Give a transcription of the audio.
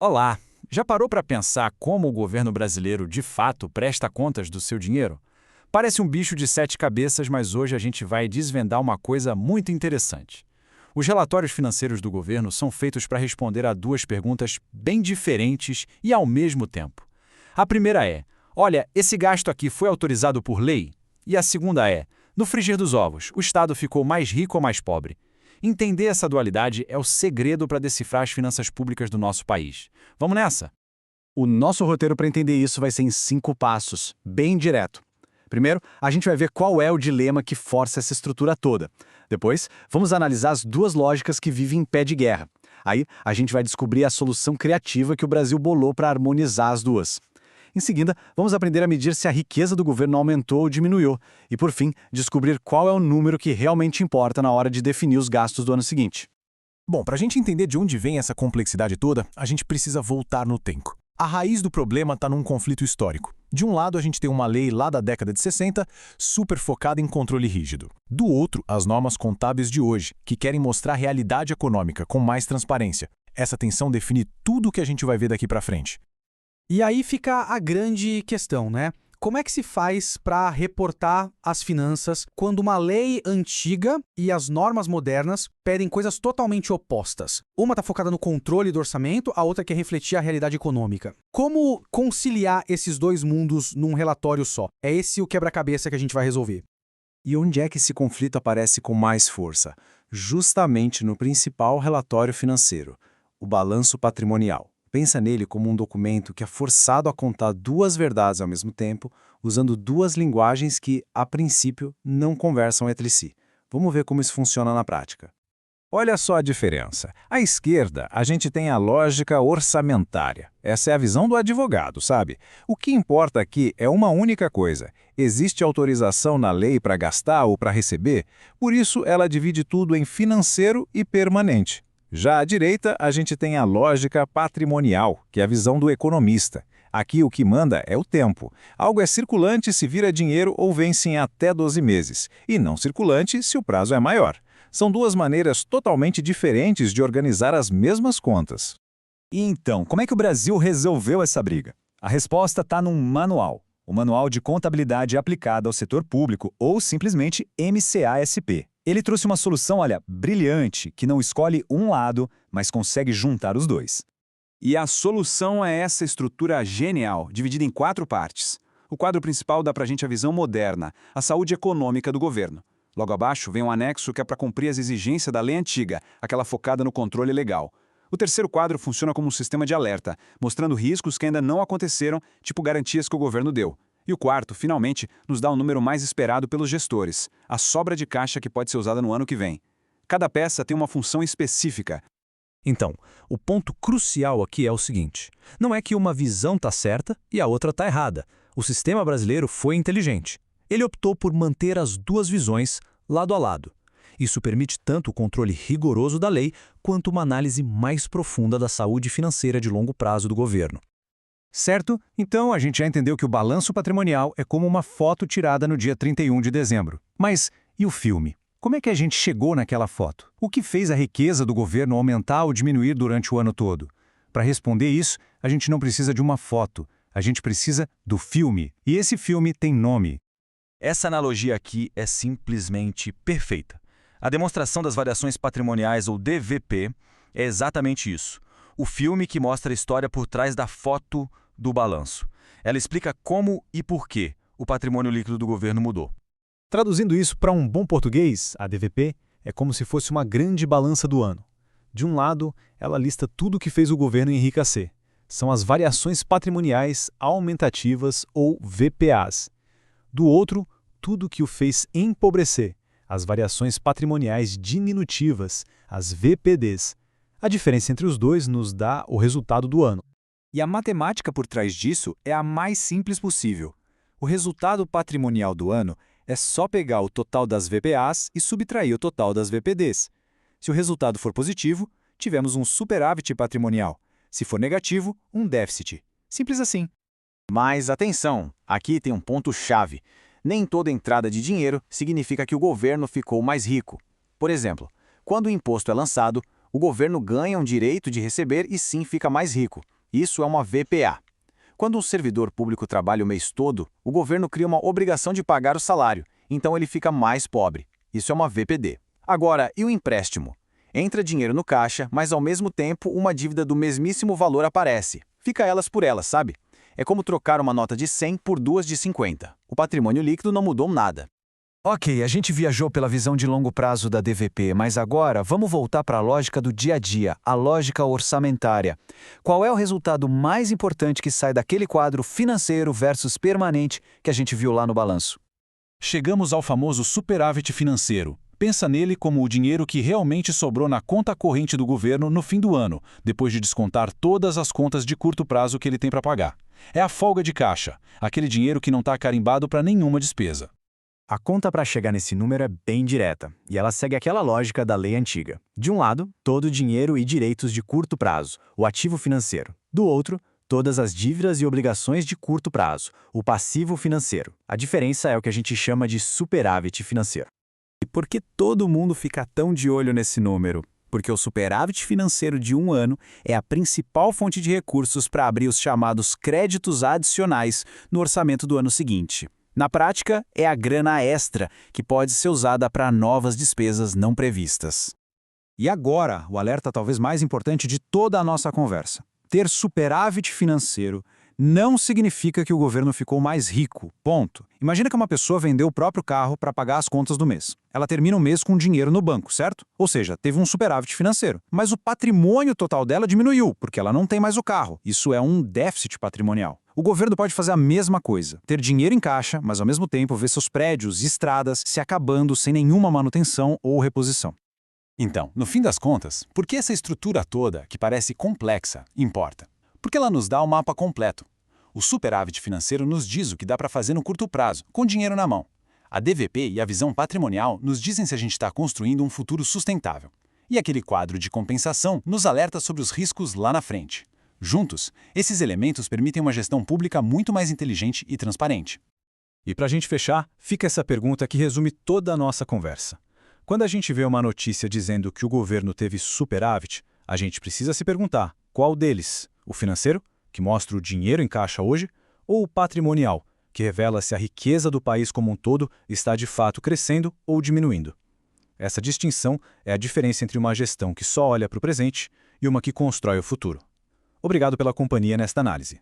Olá! Já parou para pensar como o governo brasileiro de fato presta contas do seu dinheiro? Parece um bicho de sete cabeças, mas hoje a gente vai desvendar uma coisa muito interessante. Os relatórios financeiros do governo são feitos para responder a duas perguntas bem diferentes e ao mesmo tempo. A primeira é: olha, esse gasto aqui foi autorizado por lei? E a segunda é: no frigir dos ovos, o Estado ficou mais rico ou mais pobre? Entender essa dualidade é o segredo para decifrar as finanças públicas do nosso país. Vamos nessa? O nosso roteiro para entender isso vai ser em 5 passos, bem direto. Primeiro, a gente vai ver qual é o dilema que força essa estrutura toda. Depois, vamos analisar as duas lógicas que vivem em pé de guerra. Aí, a gente vai descobrir a solução criativa que o Brasil bolou para harmonizar as duas. Em seguida, vamos aprender a medir se a riqueza do governo aumentou ou diminuiu. E, por fim, descobrir qual é o número que realmente importa na hora de definir os gastos do ano seguinte. Bom, para a gente entender de onde vem essa complexidade toda, a gente precisa voltar no tempo. A raiz do problema está num conflito histórico. De um lado, a gente tem uma lei lá da década de 60, super focada em controle rígido. Do outro, as normas contábeis de hoje, que querem mostrar a realidade econômica com mais transparência. Essa tensão define tudo o que a gente vai ver daqui para frente. E aí fica a grande questão, né? Como é que se faz para reportar as finanças quando uma lei antiga e as normas modernas pedem coisas totalmente opostas? Uma está focada no controle do orçamento, a outra quer refletir a realidade econômica. Como conciliar esses dois mundos num relatório só? É esse o quebra-cabeça que a gente vai resolver. E onde é que esse conflito aparece com mais força? Justamente no principal relatório financeiro, o balanço patrimonial. Pensa nele como um documento que é forçado a contar duas verdades ao mesmo tempo, usando duas linguagens que, a princípio, não conversam entre si. Vamos ver como isso funciona na prática. Olha só a diferença. À esquerda, a gente tem a lógica orçamentária. Essa é a visão do advogado, sabe? O que importa aqui é uma única coisa. Existe autorização na lei para gastar ou para receber, por isso ela divide tudo em financeiro e permanente. Já à direita, a gente tem a lógica patrimonial, que é a visão do economista. Aqui o que manda é o tempo. Algo é circulante se vira dinheiro ou vence em até 12 meses, e não circulante se o prazo é maior. São duas maneiras totalmente diferentes de organizar as mesmas contas. E então, como é que o Brasil resolveu essa briga? A resposta está num manual. O Manual de Contabilidade Aplicada ao Setor Público, ou simplesmente MCASP. Ele trouxe uma solução, olha, brilhante, que não escolhe um lado, mas consegue juntar os dois. E a solução é essa estrutura genial, dividida em 4 partes. O quadro principal dá pra gente a visão moderna, a saúde econômica do governo. Logo abaixo vem um anexo que é para cumprir as exigências da lei antiga, aquela focada no controle legal. O terceiro quadro funciona como um sistema de alerta, mostrando riscos que ainda não aconteceram, tipo garantias que o governo deu. E o quarto, finalmente, nos dá um número mais esperado pelos gestores, a sobra de caixa que pode ser usada no ano que vem. Cada peça tem uma função específica. Então, o ponto crucial aqui é o seguinte: não é que uma visão está certa e a outra está errada. O sistema brasileiro foi inteligente. Ele optou por manter as duas visões lado a lado. Isso permite tanto o controle rigoroso da lei quanto uma análise mais profunda da saúde financeira de longo prazo do governo. Certo? Então a gente já entendeu que o balanço patrimonial é como uma foto tirada no dia 31 de dezembro. Mas e o filme? Como é que a gente chegou naquela foto? O que fez a riqueza do governo aumentar ou diminuir durante o ano todo? Para responder isso, a gente não precisa de uma foto, a gente precisa do filme. E esse filme tem nome. Essa analogia aqui é simplesmente perfeita. A demonstração das variações patrimoniais, ou DVP, é exatamente isso. O filme que mostra a história por trás da foto do balanço. Ela explica como e por que o patrimônio líquido do governo mudou. Traduzindo isso para um bom português, a DVP é como se fosse uma grande balança do ano. De um lado, ela lista tudo o que fez o governo enriquecer. São as variações patrimoniais aumentativas, ou VPAs. Do outro, tudo o que o fez empobrecer, as variações patrimoniais diminutivas, as VPDs. A diferença entre os dois nos dá o resultado do ano. E a matemática por trás disso é a mais simples possível. O resultado patrimonial do ano é só pegar o total das VPAs e subtrair o total das VPDs. Se o resultado for positivo, tivemos um superávit patrimonial. Se for negativo, um déficit. Simples assim. Mas atenção, aqui tem um ponto-chave. Nem toda entrada de dinheiro significa que o governo ficou mais rico. Por exemplo, quando o imposto é lançado, O governo ganha um direito de receber e sim fica mais rico. Isso é uma VPA. Quando um servidor público trabalha o mês todo, o governo cria uma obrigação de pagar o salário, então ele fica mais pobre. Isso é uma VPD. Agora, e o empréstimo? Entra dinheiro no caixa, mas ao mesmo tempo uma dívida do mesmíssimo valor aparece. Fica elas por elas, sabe? É como trocar uma nota de 100 por duas de 50. O patrimônio líquido não mudou nada. Ok, a gente viajou pela visão de longo prazo da DVP, mas agora vamos voltar para a lógica do dia a dia, a lógica orçamentária. Qual é o resultado mais importante que sai daquele quadro financeiro versus permanente que a gente viu lá no balanço? Chegamos ao famoso superávit financeiro. Pensa nele como o dinheiro que realmente sobrou na conta corrente do governo no fim do ano, depois de descontar todas as contas de curto prazo que ele tem para pagar. É a folga de caixa, aquele dinheiro que não está carimbado para nenhuma despesa. A conta para chegar nesse número é bem direta, e ela segue aquela lógica da lei antiga. De um lado, todo o dinheiro e direitos de curto prazo, o ativo financeiro. Do outro, todas as dívidas e obrigações de curto prazo, o passivo financeiro. A diferença é o que a gente chama de superávit financeiro. E por que todo mundo fica tão de olho nesse número? Porque o superávit financeiro de um ano é a principal fonte de recursos para abrir os chamados créditos adicionais no orçamento do ano seguinte. Na prática, é a grana extra que pode ser usada para novas despesas não previstas. E agora, o alerta talvez mais importante de toda a nossa conversa. Ter superávit financeiro não significa que o governo ficou mais rico, ponto. Imagina que uma pessoa vendeu o próprio carro para pagar as contas do mês. Ela termina o mês com dinheiro no banco, certo? Ou seja, teve um superávit financeiro. Mas o patrimônio total dela diminuiu, porque ela não tem mais o carro. Isso é um déficit patrimonial. O governo pode fazer a mesma coisa, ter dinheiro em caixa, mas ao mesmo tempo ver seus prédios e estradas se acabando sem nenhuma manutenção ou reposição. Então, no fim das contas, por que essa estrutura toda, que parece complexa, importa? Porque ela nos dá o mapa completo. O superávit financeiro nos diz o que dá para fazer no curto prazo, com dinheiro na mão. A DVP e a visão patrimonial nos dizem se a gente está construindo um futuro sustentável. E aquele quadro de compensação nos alerta sobre os riscos lá na frente. Juntos, esses elementos permitem uma gestão pública muito mais inteligente e transparente. E para a gente fechar, fica essa pergunta que resume toda a nossa conversa. Quando a gente vê uma notícia dizendo que o governo teve superávit, a gente precisa se perguntar qual deles? O financeiro, que mostra o dinheiro em caixa hoje, ou o patrimonial, que revela se a riqueza do país como um todo está de fato crescendo ou diminuindo? Essa distinção é a diferença entre uma gestão que só olha para o presente e uma que constrói o futuro. Obrigado pela companhia nesta análise.